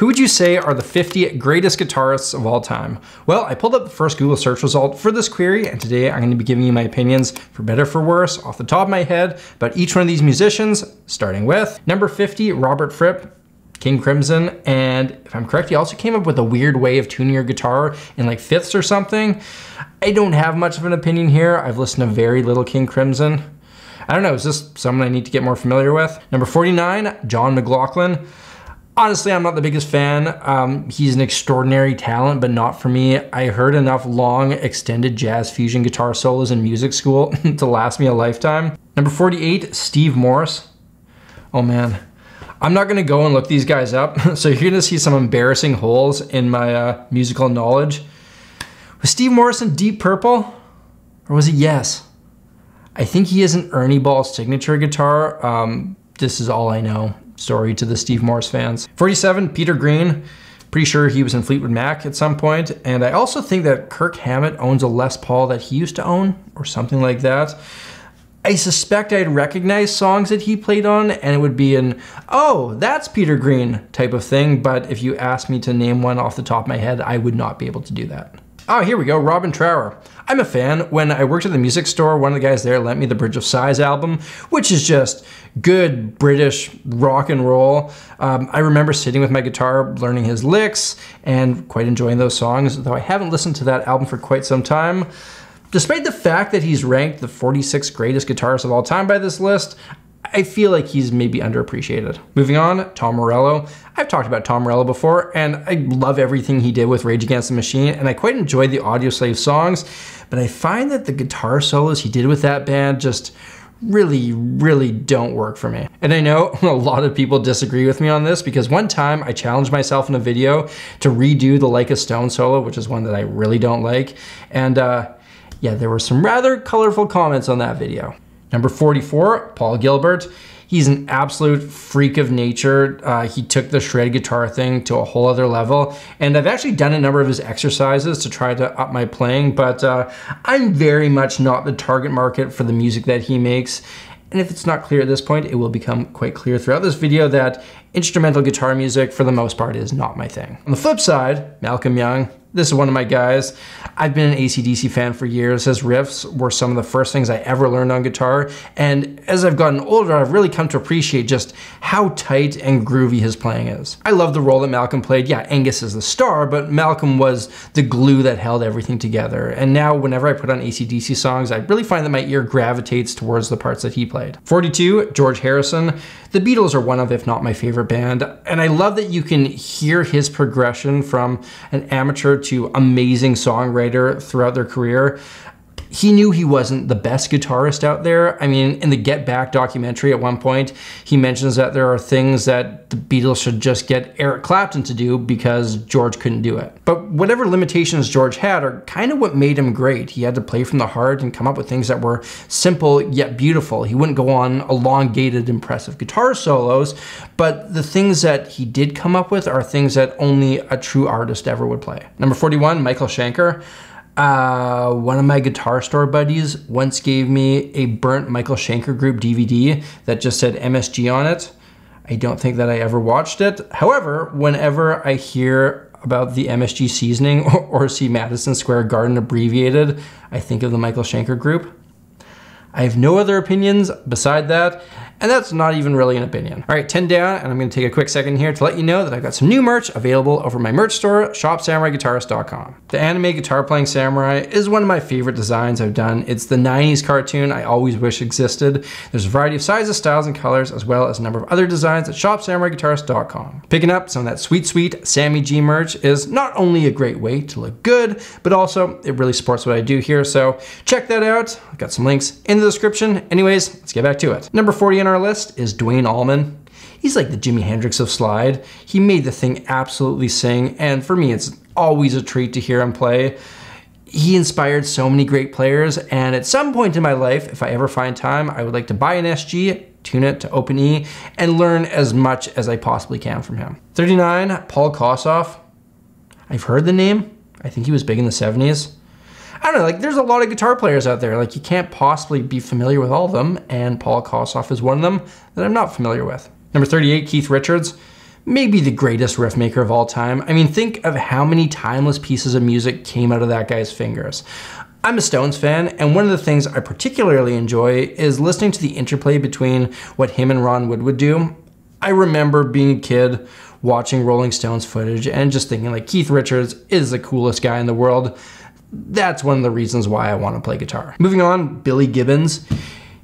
Who would you say are the 50 greatest guitarists of all time? Well, I pulled up the first Google search result for this query, and today I'm going to be giving you my opinions, for better or for worse, off the top of my head, about each one of these musicians, starting with number 50, Robert Fripp, King Crimson, and if I'm correct, he also came up with a weird way of tuning your guitar in like fifths or something. I don't have much of an opinion here. I've listened to very little King Crimson. I don't know, is this someone I need to get more familiar with? Number 49, John McLaughlin. Honestly, I'm not the biggest fan. He's an extraordinary talent, but not for me. I heard enough long, extended jazz fusion guitar solos in music school to last me a lifetime. Number 48, Steve Morse. Oh man. I'm not gonna go and look these guys up, so you're gonna see some embarrassing holes in my musical knowledge. Was Steve Morse in Deep Purple? Or was it Yes? I think he is an Ernie Ball signature guitar. This is all I know. Sorry to the Steve Morse fans. 47, Peter Green. Pretty sure he was in Fleetwood Mac at some point. And I also think that Kirk Hammett owns a Les Paul that he used to own, or something like that. I suspect I'd recognize songs that he played on, and it would be an, oh, that's Peter Green type of thing, but if you asked me to name one off the top of my head, I would not be able to do that. Oh, here we go, Robin Trower. I'm a fan. When I worked at the music store, one of the guys there lent me the Bridge of Sighs album, which is just good British rock and roll. I remember sitting with my guitar, learning his licks, and quite enjoying those songs, though I haven't listened to that album for quite some time. Despite the fact that he's ranked the 46th greatest guitarist of all time by this list, I feel like he's maybe underappreciated. Moving on, Tom Morello. I've talked about Tom Morello before, and I love everything he did with Rage Against the Machine, and I quite enjoy the Audioslave songs, but I find that the guitar solos he did with that band just really don't work for me. And I know a lot of people disagree with me on this, because one time I challenged myself in a video to redo the Like a Stone solo, which is one that I really don't like, and yeah, there were some rather colorful comments on that video. Number 44, Paul Gilbert. He's an absolute freak of nature. He took the shred guitar thing to a whole other level. And I've actually done a number of his exercises to try to up my playing, but I'm very much not the target market for the music that he makes. And if it's not clear at this point, it will become quite clear throughout this video that instrumental guitar music, for the most part, is not my thing. On the flip side, Malcolm Young. This is one of my guys. I've been an AC/DC fan for years. His riffs were some of the first things I ever learned on guitar. And as I've gotten older, I've really come to appreciate just how tight and groovy his playing is. I love the role that Malcolm played. Yeah, Angus is the star, but Malcolm was the glue that held everything together. And now whenever I put on AC/DC songs, I really find that my ear gravitates towards the parts that he played. 42, George Harrison. The Beatles are one of, if not my favorite band. And I love that you can hear his progression from an amateur to amazing songwriter throughout their career. He knew he wasn't the best guitarist out there. I mean, in the Get Back documentary at one point, he mentions that there are things that the Beatles should just get Eric Clapton to do because George couldn't do it. But whatever limitations George had are kind of what made him great. He had to play from the heart and come up with things that were simple yet beautiful. He wouldn't go on elongated, impressive guitar solos, but the things that he did come up with are things that only a true artist ever would play. Number 41, Michael Schenker. One of my guitar store buddies once gave me a burnt Michael Schenker Group DVD that just said MSG on it. I don't think that I ever watched it. However, whenever I hear about the MSG seasoning or see Madison Square Garden abbreviated, I think of the Michael Schenker Group. I have no other opinions beside that, and that's not even really an opinion. All right, 10 down, and I'm gonna take a quick second here to let you know that I've got some new merch available over my merch store, shopsamuraiguitarist.com. The anime guitar playing samurai is one of my favorite designs I've done. It's the 90s cartoon I always wish existed. There's a variety of sizes, styles, and colors, as well as a number of other designs at shopsamuraiguitarist.com. Picking up some of that sweet Sammy G merch is not only a great way to look good, but also it really supports what I do here, so check that out. I've got some links in the description. Anyways, let's get back to it. Number 40 on our list is Duane Allman. He's like the Jimi Hendrix of slide. He made the thing absolutely sing, and for me, it's always a treat to hear him play. He inspired so many great players, and at some point in my life, if I ever find time, I would like to buy an SG, tune it to Open E, and learn as much as I possibly can from him. 39, Paul Kossoff. I've heard the name. I think he was big in the 70s. I don't know, like there's a lot of guitar players out there. Like you can't possibly be familiar with all of them, and Paul Kossoff is one of them that I'm not familiar with. Number 38, Keith Richards. maybe the greatest riff maker of all time. I mean, think of how many timeless pieces of music came out of that guy's fingers. I'm a Stones fan, and one of the things I particularly enjoy is listening to the interplay between what him and Ron Wood would do. I remember being a kid watching Rolling Stones footage and just thinking like, Keith Richards is the coolest guy in the world. That's one of the reasons why I want to play guitar. Moving on, Billy Gibbons.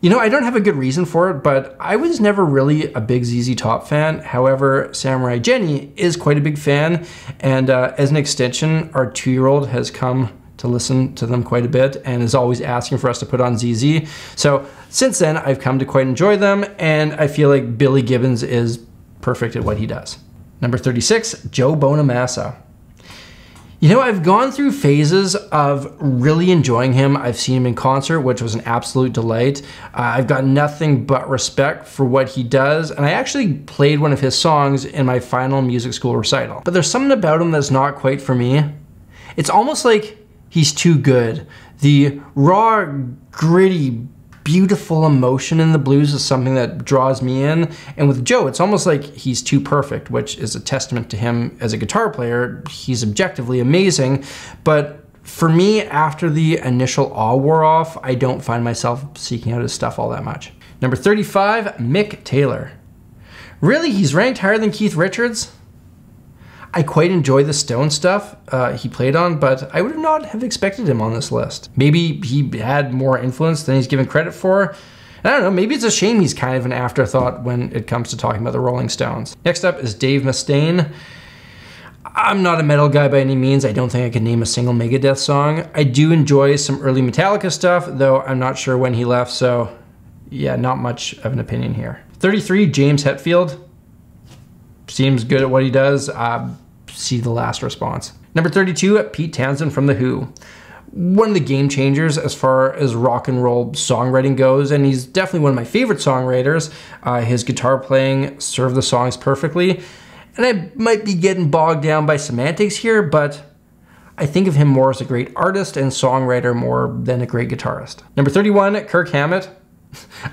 You know, I don't have a good reason for it, but I was never really a big ZZ Top fan. However, Samurai Jenny is quite a big fan, and as an extension, our 2-year-old has come to listen to them quite a bit and is always asking for us to put on ZZ. So since then, I've come to quite enjoy them, and I feel like Billy Gibbons is perfect at what he does. Number 36, Joe Bonamassa. You know, I've gone through phases of really enjoying him. I've seen him in concert, which was an absolute delight. I've got nothing but respect for what he does, and I actually played one of his songs in my final music school recital. But there's something about him that's not quite for me. It's almost like he's too good. The raw, gritty, beautiful emotion in the blues is something that draws me in. And with Joe, it's almost like he's too perfect, which is a testament to him as a guitar player. He's objectively amazing. But for me, after the initial awe wore off, I don't find myself seeking out his stuff all that much. Number 35, Mick Taylor. Really, he's ranked higher than Keith Richards? I quite enjoy the Stone stuff he played on, but I would not have expected him on this list. Maybe he had more influence than he's given credit for. I don't know, maybe it's a shame he's kind of an afterthought when it comes to talking about the Rolling Stones. Next up is Dave Mustaine. I'm not a metal guy by any means. I don't think I can name a single Megadeth song. I do enjoy some early Metallica stuff, though I'm not sure when he left, so yeah, not much of an opinion here. 33, James Hetfield. Seems good at what he does. See the last response. Number 32, Pete Townsend from The Who. One of the game changers as far as rock and roll songwriting goes, and he's definitely one of my favorite songwriters. His guitar playing served the songs perfectly. And I might be getting bogged down by semantics here, but I think of him more as a great artist and songwriter more than a great guitarist. Number 31, Kirk Hammett.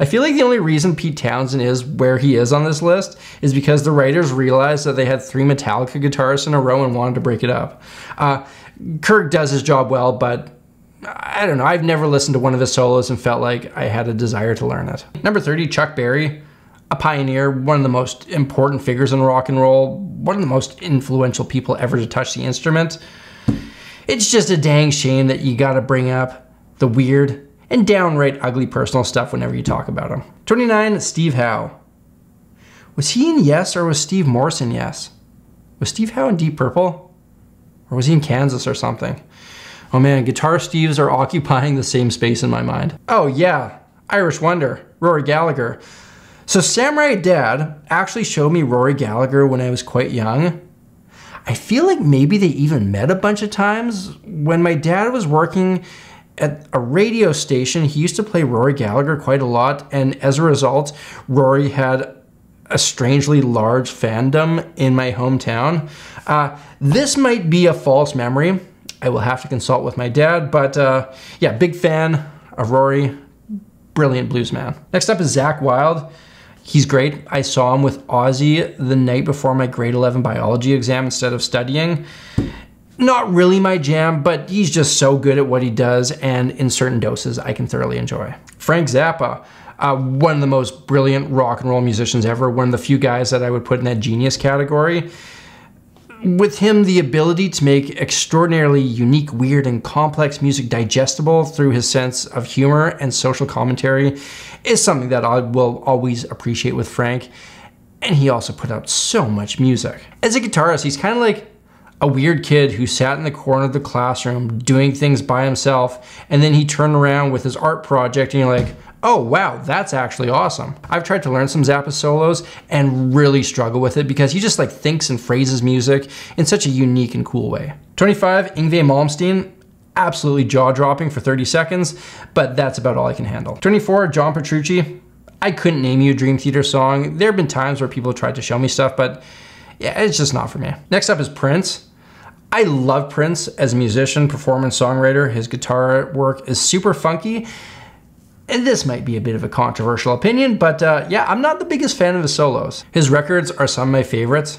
I feel like the only reason Pete Townsend is where he is on this list is because the writers realized that they had 3 Metallica guitarists in a row and wanted to break it up. Kirk does his job well, but I don't know. I've never listened to one of his solos and felt like I had a desire to learn it. Number 30, Chuck Berry. A pioneer, one of the most important figures in rock and roll, one of the most influential people ever to touch the instrument. It's just a dang shame that you gotta bring up the weird and downright ugly personal stuff whenever you talk about him. 29, Steve Howe. Was he in Yes or was Steve Morse in Yes? Was Steve Howe in Deep Purple? Or was he in Kansas or something? Oh man, Guitar Steves are occupying the same space in my mind. Oh yeah, Irish Wonder, Rory Gallagher. So Samurai Dad actually showed me Rory Gallagher when I was quite young. I feel like maybe they even met a bunch of times. When my dad was working at a radio station, he used to play Rory Gallagher quite a lot, and as a result, Rory had a strangely large fandom in my hometown. This might be a false memory. I will have to consult with my dad, but yeah, big fan of Rory, brilliant blues man. Next up is Zakk Wylde. He's great. I saw him with Ozzy the night before my grade 11 biology exam instead of studying. Not really my jam, but he's just so good at what he does, and in certain doses, I can thoroughly enjoy. Frank Zappa, one of the most brilliant rock and roll musicians ever, one of the few guys that I would put in that genius category. With him, the ability to make extraordinarily unique, weird, and complex music digestible through his sense of humor and social commentary is something that I will always appreciate with Frank. And he also put out so much music. As a guitarist, he's kind of like a weird kid who sat in the corner of the classroom doing things by himself, and then he turned around with his art project and you're like, oh wow, that's actually awesome. I've tried to learn some Zappa solos and really struggle with it because he just like thinks and phrases music in such a unique and cool way. 25, Yngwie Malmsteen. Absolutely jaw-dropping for 30 seconds, but that's about all I can handle. 24, John Petrucci. I couldn't name you a Dream Theater song. There have been times where people have tried to show me stuff, but yeah, it's just not for me. Next up is Prince. I love Prince as a musician, performer, and songwriter. His guitar work is super funky. And this might be a bit of a controversial opinion, but yeah, I'm not the biggest fan of his solos. His records are some of my favorites.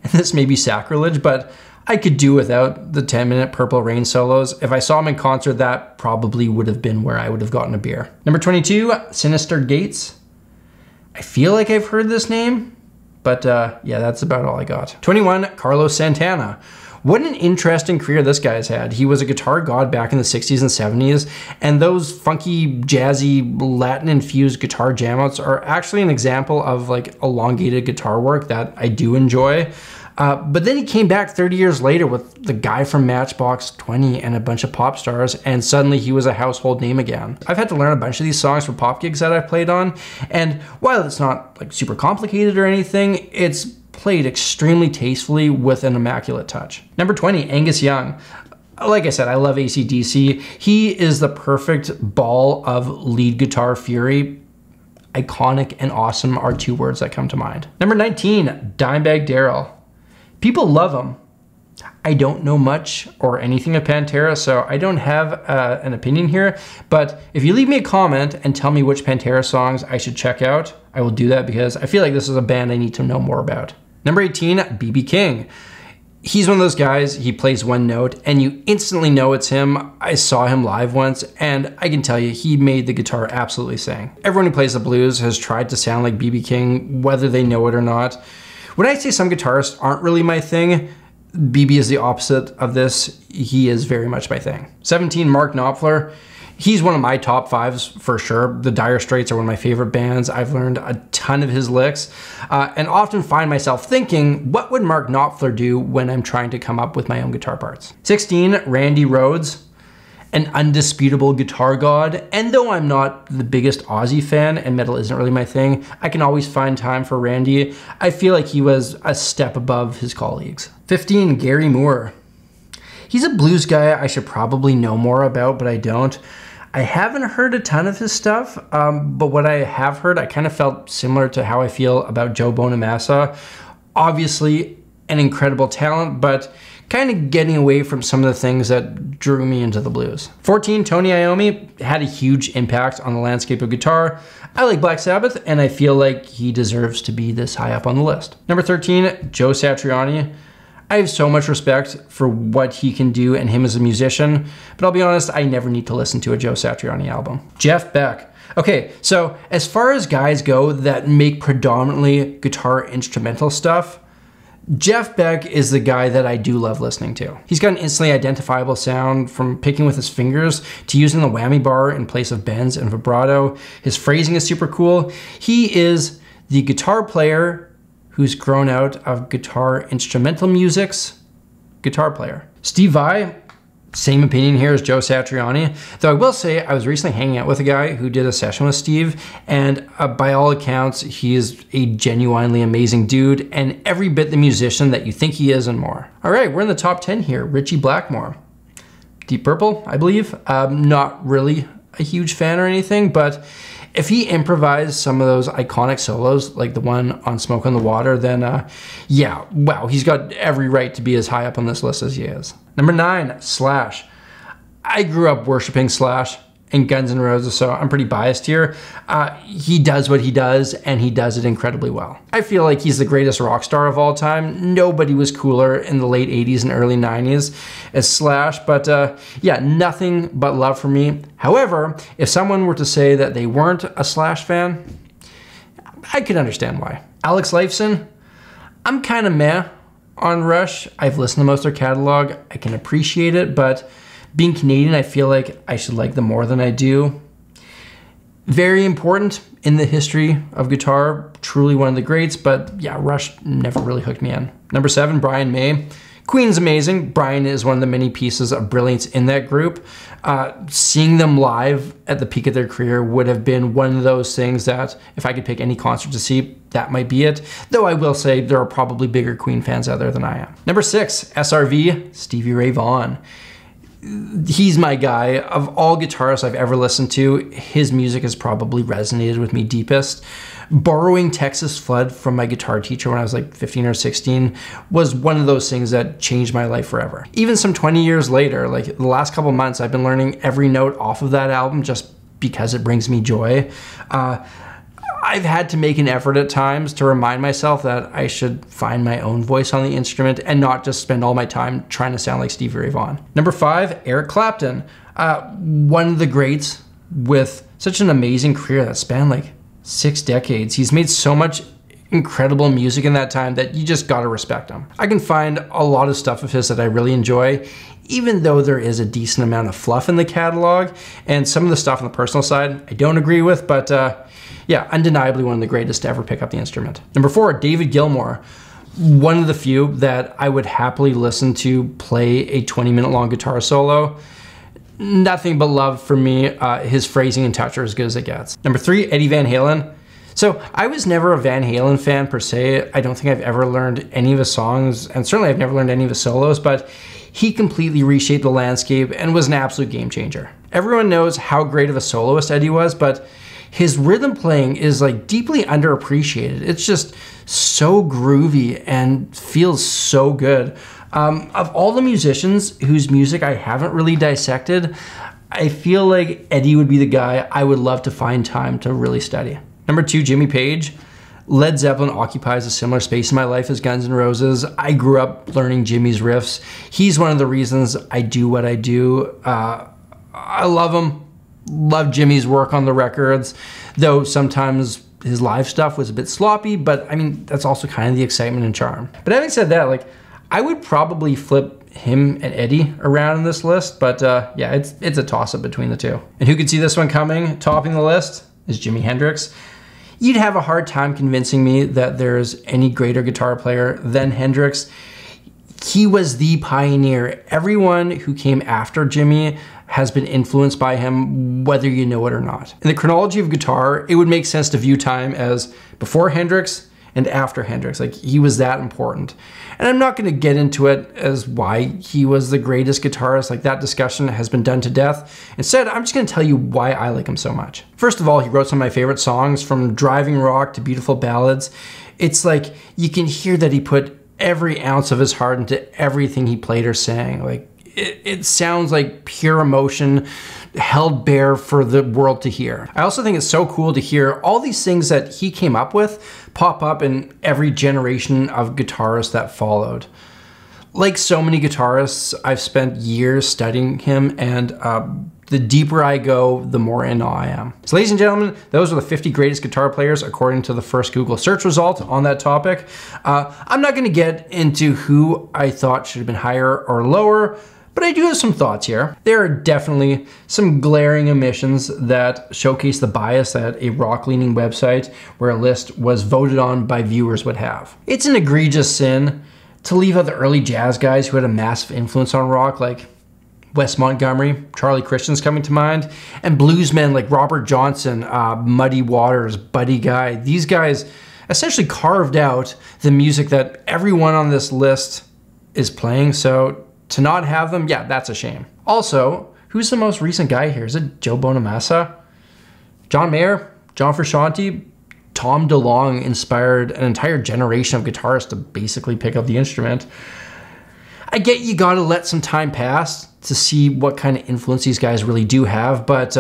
and this may be sacrilege, but I could do without the 10-minute Purple Rain solos. If I saw him in concert, that probably would have been where I would have gotten a beer. Number 22, Sinister Gates. I feel like I've heard this name, but yeah, that's about all I got. 21, Carlos Santana. What an interesting career this guy's had. He was a guitar god back in the 60s and 70s, and those funky, jazzy, Latin-infused guitar jam-outs are actually an example of like elongated guitar work that I do enjoy. But then he came back 30 years later with the guy from Matchbox 20 and a bunch of pop stars, and suddenly he was a household name again. I've had to learn a bunch of these songs for pop gigs that I've played on, and while it's not like super complicated or anything, it's played extremely tastefully with an immaculate touch. Number 20, Angus Young. Like I said, I love AC/DC. He is the perfect ball of lead guitar fury. Iconic and awesome are two words that come to mind. Number 19, Dimebag Darrell. People love him. I don't know much or anything of Pantera, so I don't have an opinion here, but if you leave me a comment and tell me which Pantera songs I should check out, I will do that because I feel like this is a band I need to know more about. Number 18, B.B. King. He's one of those guys, he plays one note and you instantly know it's him. I saw him live once and I can tell you, he made the guitar absolutely sing. Everyone who plays the blues has tried to sound like B.B. King, whether they know it or not. When I say some guitarists aren't really my thing, BB is the opposite of this. He is very much my thing. 17, Mark Knopfler. He's one of my top fives for sure. The Dire Straits are one of my favorite bands. I've learned a ton of his licks and often find myself thinking, what would Mark Knopfler do when I'm trying to come up with my own guitar parts? 16, Randy Rhoads. An undisputable guitar god, and though I'm not the biggest Ozzy fan and metal isn't really my thing, I can always find time for Randy. I feel like he was a step above his colleagues. 15, Gary Moore. He's a blues guy I should probably know more about, but I don't. I haven't heard a ton of his stuff, but what I have heard, I kind of felt similar to how I feel about Joe Bonamassa. Obviously, an incredible talent, but kind of getting away from some of the things that drew me into the blues. 14, Tony Iommi had a huge impact on the landscape of guitar. I like Black Sabbath, and I feel like he deserves to be this high up on the list. Number 13, Joe Satriani. I have so much respect for what he can do and him as a musician, but I'll be honest, I never need to listen to a Joe Satriani album. Jeff Beck. Okay, so as far as guys go that make predominantly guitar instrumental stuff, Jeff Beck is the guy that I do love listening to. He's got an instantly identifiable sound from picking with his fingers to using the whammy bar in place of bends and vibrato. His phrasing is super cool. He is the guitar player who's grown out of guitar instrumental music's guitar player. Steve Vai, same opinion here as Joe Satriani, though I will say I was recently hanging out with a guy who did a session with Steve, and by all accounts, he is a genuinely amazing dude and every bit the musician that you think he is and more. All right, we're in the top 10 here. Richie Blackmore. Deep Purple, I believe. Not really a huge fan or anything, but if he improvised some of those iconic solos, like the one on Smoke on the Water, then yeah, wow, he's got every right to be as high up on this list as he is. Number 9, Slash. I grew up worshiping Slash and Guns N' Roses, so I'm pretty biased here. He does what he does, and he does it incredibly well. I feel like he's the greatest rock star of all time. Nobody was cooler in the late 80s and early 90s as Slash, but yeah, nothing but love for me. However, if someone were to say that they weren't a Slash fan, I could understand why. Alex Lifeson, I'm kind of meh on Rush. I've listened to most of their catalog. I can appreciate it, but being Canadian, I feel like I should like them more than I do. Very important in the history of guitar, truly one of the greats, but yeah, Rush never really hooked me in. Number 7, Brian May. Queen's amazing. Brian is one of the many pieces of brilliance in that group. Seeing them live at the peak of their career would have been one of those things that if I could pick any concert to see, that might be it. Though I will say there are probably bigger Queen fans out there than I am. Number 6, SRV, Stevie Ray Vaughan. He's my guy. Of all guitarists I've ever listened to, his music has probably resonated with me deepest. Borrowing Texas Flood from my guitar teacher when I was like 15 or 16 was one of those things that changed my life forever. Even some 20 years later, like the last couple months, I've been I've had to make an effort at times to remind myself that I should find my own voice on the instrument and not just spend all my time trying to sound like Stevie Ray Vaughan. Number 5, Eric Clapton. One of the greats with such an amazing career that spanned like 6 decades. He's made so much incredible music in that time that you just gotta respect him. I can find a lot of stuff of his that I really enjoy, even though there is a decent amount of fluff in the catalog, and some of the stuff on the personal side I don't agree with, but yeah, undeniably one of the greatest to ever pick up the instrument. Number 4, David Gilmour. One of the few that I would happily listen to play a 20-minute long guitar solo. Nothing but love for me. His phrasing and touch are as good as it gets. Number 3, Eddie Van Halen. So I was never a Van Halen fan per se. I don't think I've ever learned any of his songs, and certainly I've never learned any of his solos, but he completely reshaped the landscape and was an absolute game changer. Everyone knows how great of a soloist Eddie was, but his rhythm playing is like deeply underappreciated. It's just so groovy and feels so good. Of all the musicians whose music I haven't really dissected, I feel like Eddie would be the guy I would love to find time to really study. Number 2, Jimmy Page. Led Zeppelin occupies a similar space in my life as Guns N' Roses. I grew up learning Jimmy's riffs. He's one of the reasons I do what I do. I love him. Love Jimmy's work on the records, though sometimes his live stuff was a bit sloppy, but I mean, that's also kind of the excitement and charm. But having said that, like, I would probably flip him and Eddie around in this list, but yeah, it's a toss-up between the two. And who could see this one coming, topping the list, is Jimi Hendrix. You'd have a hard time convincing me that there's any greater guitar player than Hendrix. He was the pioneer. Everyone who came after Jimmy has been influenced by him, whether you know it or not. In the chronology of guitar, it would make sense to view time as before Hendrix and after Hendrix. Like, he was that important. And I'm not gonna get into it as why he was the greatest guitarist, like that discussion has been done to death. Instead, I'm just gonna tell you why I like him so much. First of all, he wrote some of my favorite songs, from driving rock to beautiful ballads. It's like, you can hear that he put every ounce of his heart into everything he played or sang. Like, it sounds like pure emotion held bare for the world to hear. I also think it's so cool to hear all these things that he came up with pop up in every generation of guitarists that followed. Like so many guitarists, I've spent years studying him, and the deeper I go, the more in awe I am. So ladies and gentlemen, those are the 50 greatest guitar players according to the first Google search result on that topic. I'm not gonna get into who I thought should have been higher or lower, but I do have some thoughts here. There are definitely some glaring omissions that showcase the bias that a rock-leaning website where a list was voted on by viewers would have. It's an egregious sin to leave out the early jazz guys who had a massive influence on rock, like Wes Montgomery, Charlie Christian's coming to mind, and bluesmen like Robert Johnson, Muddy Waters, Buddy Guy. These guys essentially carved out the music that everyone on this list is playing, so to not have them, yeah, that's a shame. Also, who's the most recent guy here? Is it Joe Bonamassa? John Mayer, John Frusciante, Tom DeLonge inspired an entire generation of guitarists to basically pick up the instrument. I get you gotta let some time pass to see what kind of influence these guys really do have, but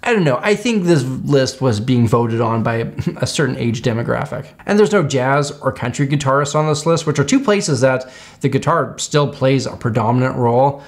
I don't know. I think this list was being voted on by a certain age demographic. And there's no jazz or country guitarists on this list, which are two places that the guitar still plays a predominant role.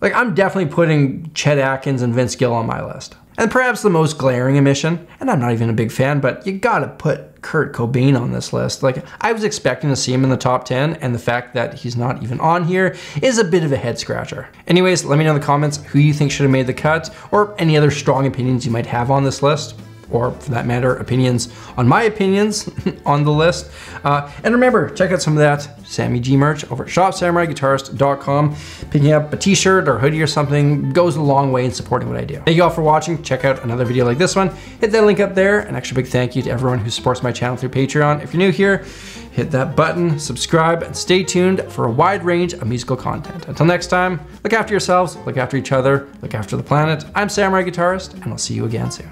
Like, I'm definitely putting Chet Atkins and Vince Gill on my list. And perhaps the most glaring omission, and I'm not even a big fan, but you gotta put Kurt Cobain on this list. Like, I was expecting to see him in the top 10, and the fact that he's not even on here is a bit of a head scratcher. Anyways, let me know in the comments who you think should have made the cut, or any other strong opinions you might have on this list, or for that matter, opinions on my opinions on the list. And remember, check out some of that Sammy G merch over at shopsamuraiguitarist.com. Picking up a t-shirt or hoodie or something goes a long way in supporting what I do. Thank you all for watching. Check out another video like this one. Hit that link up there. An extra big thank you to everyone who supports my channel through Patreon. If you're new here, hit that button, subscribe, and stay tuned for a wide range of musical content. Until next time, look after yourselves, look after each other, look after the planet. I'm Samurai Guitarist, and I'll see you again soon.